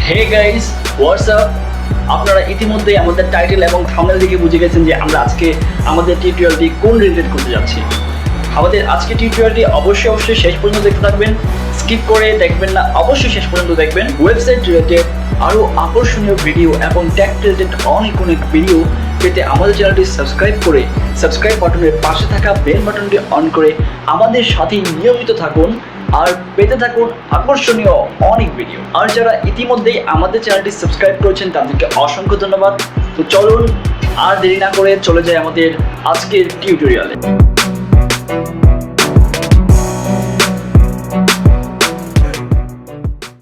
Hey guys, what's up. আপনারা ইতিমধ্যেই আমাদের টাইটেল এবং থাম্বনেল দেখে বুঝে গেছেন যে আমরা আজকে আমাদের টিউটোরিয়ালটি কোন রিলেটেড করতে যাচ্ছি। আমাদের আজকে টিউটোরিয়ালটি অবশ্যই শেষ পর্যন্ত দেখতে থাকবেন, স্কিপ করে দেখবেন না, অবশ্যই শেষ পর্যন্ত দেখবেন। ওয়েবসাইট রিলেটেড আরও আকর্ষণীয় ভিডিও এবং ট্যাগ রিলেটেড অনেক ভিডিও পেতে আমাদের চ্যানেলটি সাবস্ক্রাইব বাটনের পাশে থাকা বেল বাটনটি অন করে আমাদের সাথেই নিয়মিত থাকুন আর পেতে থাকুন আকর্ষণীয় অনেক ভিডিও। আর যারা ইতিমধ্যেই আমাদের চ্যানেলটি সাবস্ক্রাইব করেছেন তাদেরকে অসংখ্য ধন্যবাদ। তো চলুন আর দেরি না করে চলে যাই আমাদের আজকের টিউটোরিয়ালে।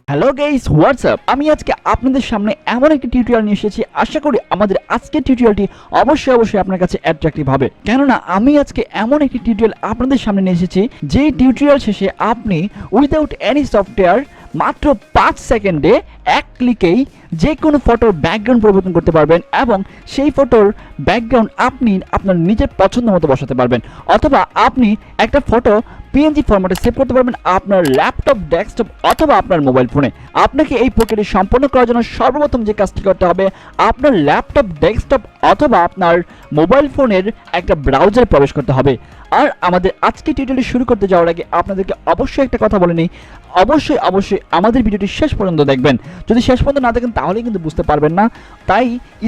Hello guys, WhatsApp. আমি আজকে আপনাদের সামনে এমন একটি টিউটোরিয়াল নিয়ে এসেছি। আশা করি আমাদের আজকের টিউটোরিয়ালটি অবশ্যই আপনার কাছে অ্যাট্রাকটিভ হবে, কেননা আমি আজকে এমন একটি টিউটোরিয়াল আপনাদের সামনে নিয়ে এসেছি যে টিউটোরিয়াল শেষে আপনি উইদাউট এনি সফটওয়্যার মাত্র 5 সেকেন্ডে এক ক্লিকেই যে কোনো ফটোর ব্যাকগ্রাউন্ড পরিবর্তন করতে পারবেন এবং সেই ফটোর ব্যাকগ্রাউন্ড আপনি আপনার নিজের পছন্দ মতো বসাতে পারবেন, অথবা আপনি একটা ফটো পিএনজি ফরম্যাটে সেভ করতে পারবেন আপনার ল্যাপটপ, ডেস্কটপ অথবা আপনার মোবাইল ফোনে। আপনাকে এই প্রক্রিয়াটি সম্পন্ন করার জন্য সর্বপ্রথম যে কাজটি করতে হবে, আপনার ল্যাপটপ, ডেস্কটপ অথবা আপনার মোবাইল ফোনের একটা ব্রাউজারে প্রবেশ করতে হবে। আর আমাদের আজকে টিউটোরিয়াল শুরু করতে যাওয়ার আগে আপনাদেরকে অবশ্যই একটা কথা বলে নিই, অবশ্যই আমাদের ভিডিওটি শেষ পর্যন্ত দেখবেন। যদি শেষ পর্যন্ত না দেখেন তাহলে কিন্তু বুঝতে পারবেন না, তাই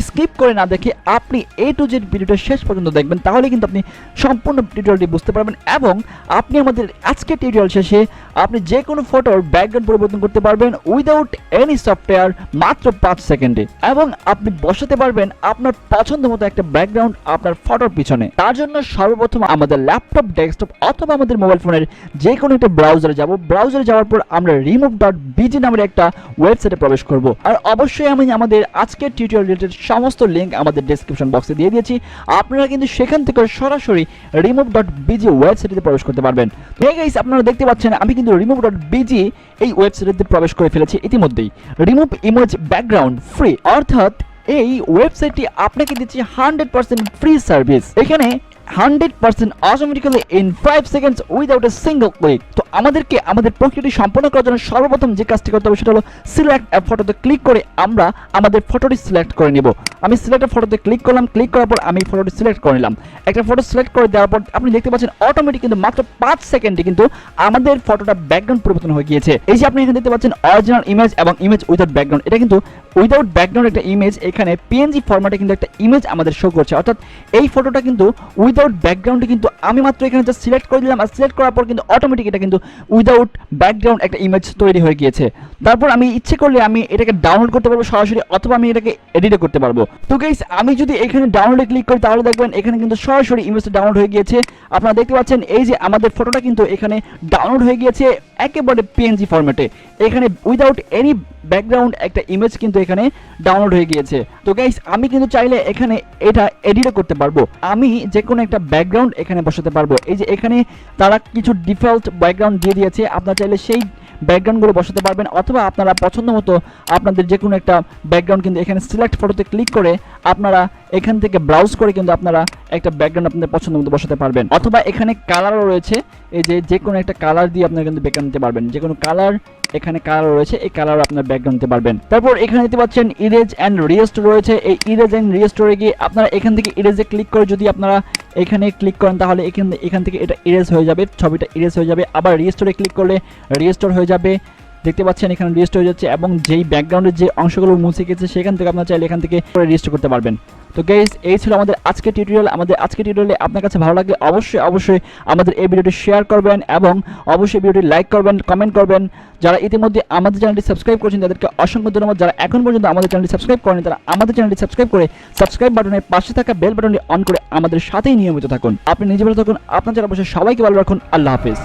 স্কিপ করে না দেখে আপনি A to Z ভিডিওটা শেষ পর্যন্ত দেখবেন, তাহলে কিন্তু আপনি সম্পূর্ণ টিউটোরিয়ালটি বুঝতে পারবেন এবং আপনি আমাদের আজকে টিউটোরিয়াল শেষে আপনি যে কোনো ফটোর ব্যাকগ্রাউন্ড পরিবর্তন করতে পারবেন উইদাউট এনি সফটওয়্যার মাত্র 5 সেকেন্ডে, এবং আপনি বসাতে পারবেন আপনার পছন্দ মতো একটা ব্যাকগ্রাউন্ড আপনার ফটোর পিছনে। তার জন্য সর্বপ্রথম আমাদের ল্যাপটপ, ডেস্কটপ অথবা আমাদের মোবাইল ফোনের যে কোনো একটা ব্রাউজারে যাব। ব্রাউজারে যাওয়ার পর আমরা remove.bg নামের একটা ওয়েবসাইটে প্রবেশ করব। আর অবশ্যই আমি আমাদের আজকের টিউটোরিয়াল রিলেটেড সমস্ত লিংক আমাদের ডেসক্রিপশন বক্সে দিয়ে দিয়েছি। আপনারা কিন্তু সেখান থেকে সরাসরি remove.bg ওয়েবসাইটে প্রবেশ করতে পারবেন। হে গাইস, আপনারা দেখতে পাচ্ছেন আমি কিন্তু remove.bg এই ওয়েবসাইটে প্রবেশ করে ফেলেছি ইতিমধ্যেই। রিমুভ ইমেজ ব্যাকগ্রাউন্ড ফ্রি, অর্থাৎ এই ওয়েবসাইটটি আপনাকে দিচ্ছে 100% ফ্রি সার্ভিস। এখানে 100% automatically in 5 seconds without a single click. তো আমাদেরকে আমাদের প্রক্রিয়াটি সম্পন্ন করার জন্য সর্বপ্রথম যে কাজটি করতে হবে সেটা হলো সিলেক্ট এ ফটোতে ক্লিক করে আমরা আমাদের ফটোটি সিলেক্ট করে নিব। আমি সিলেক্ট এ ফটোতে ক্লিক করলাম, ক্লিক করার পর আমি ফটোটি সিলেক্ট করে নিলাম। একটা ফটো সিলেক্ট করে দেওয়ার পর আপনি দেখতে পাচ্ছেন অটোমেটিক কিন্তু মাত্র 5 সেকেন্ডে কিন্তু আমাদের ফটোটা ব্যাকগ্রাউন্ড পরিবর্তন হয়ে গিয়েছে। এই যে আপনি এখানে দেখতে পাচ্ছেন অরিজিনাল ইমেজ এবং ইমেজ উইদাউট ব্যাকগ্রাউন্ড। এটা কিন্তু উইদাউট ব্যাকগ্রাউন্ড একটা ইমেজ, এখানে পিএনজি ফরম্যাটে কিন্তু একটা ইমেজ আমাদের শো করছে, অর্থাৎ এই ফটোটা কিন্তু উইদাউট ব্যাকগ্রাউন্ডে কিন্তু আমি মাত্র এখানে জাস্ট সিলেক্ট করে দিলাম। আর সিলেক্ট করার পর কিন্তু অটোমেটিক এটা কিন্তু উইদাউট ব্যাকগ্রাউন্ড একটা ইমেজ তৈরি হয়ে গিয়েছে। তারপর আমি ইচ্ছে করলে আমি এটাকে ডাউনলোড করতে পারবো সরাসরি, অথবা আমি এটাকে এডিটও করতে পারবো। তো গাইস, আমি যদি এখানে ডাউনলোডে ক্লিক করি তাহলে দেখবেন এখানে কিন্তু সরাসরি ইমেজটা ডাউনলোড হয়ে গিয়েছে। আপনারা দেখতে পাচ্ছেন এই যে আমাদের ফটোটা কিন্তু এখানে ডাউনলোড হয়ে গিয়েছে একেবারে পিএনজি ফরম্যাটে। এখানে উইদাউট এনি ব্যাকগ্রাউন্ড একটা ইমেজ কিন্তু এখানে ডাউনলোড হয়ে গিয়েছে। তো গাইস, আমি কিন্তু চাইলে এখানে এটা এডিটও করতে পারবো। আমি যে কোনো একটা ব্যাকগ্রাউন্ড এখানে বসাতে পারবো। এই যে এখানে তারা কিছু ডিফল্ট ব্যাকগ্রাউন্ড দিয়ে দিয়েছে, আপনারা চাইলে সেই ব্যাকগ্রাউন্ডগুলো বসাতে পারবেন, অথবা আপনারা পছন্দ মতো আপনাদের যে কোনো একটা ব্যাকগ্রাউন্ড কিন্তু এখানে সিলেক্ট ফটোতে ক্লিক করে আপনারা এখান থেকে ব্রাউজ করে কিন্তু আপনারা একটা ব্যাকগ্রাউন্ড আপনাদের পছন্দ মতো বসাতে পারবেন। অথবা এখানে কালারও রয়েছে, এই যে কোনো একটা কালার দিয়ে আপনারা কিন্তু ব্যাকগ্রাউন্ড নিতে পারবেন। যে কোনো কালার এখানে কালার রয়েছে, এই কালার আপনার ব্যাকগ্রাউন্ড নিতে পারবেন। তারপর এখানে দেখতে পাচ্ছেন ইরেজ অ্যান্ড রিস্টোর রয়েছে। এই ইরেজ অ্যান্ড রিস্টোরে গিয়ে আপনারা এখান থেকে ইরেজে ক্লিক করে যদি আপনারা এখানে ক্লিক করেন তাহলে এখান থেকে এটা ইরেজ হয়ে যাবে, ছবিটা ইরেজ হয়ে যাবে। আবার রিস্টোরে ক্লিক করলে রিস্টোর হয়ে যাবে। দেখতে পাচ্ছেন এখানে রিস্টোর হয়ে যাচ্ছে, এবং যেই ব্যাকগ্রাউন্ডের যে অংশগুলো মুছে গেছে সেখান থেকে আপনারা চাইলে এখান থেকে রিস্টোর করতে পারবেন। তো গাইস, এই ছিল আমাদের আজকের টিউটোরিয়াল। আমাদের আজকের টিউটোরিয়ালে আপনার কাছে ভালো লাগলে অবশ্যই আমাদের এই ভিডিওটি শেয়ার করবেন এবং অবশ্যই ভিডিওটি লাইক করবেন, কমেন্ট করবেন। যারা ইতিমধ্যে আমাদের চ্যানেলটি সাবস্ক্রাইব করেছেন তাদেরকে অসংখ্য ধন্যবাদ। যারা এখন পর্যন্ত আমাদের চ্যানেলটি সাবস্ক্রাইব করেনি তারা আমাদের চ্যানেলটি সাবস্ক্রাইব করে সাবস্ক্রাইব বাটনের পাশে থাকা বেল বাটনটি অন করে আমাদের সাথেই নিয়মিত থাকুন। আপনি নিজে ভালো থাকুন, আপনার যারা অবশ্যই সবাইকে ভালো রাখুন। আল্লাহ হাফেজ।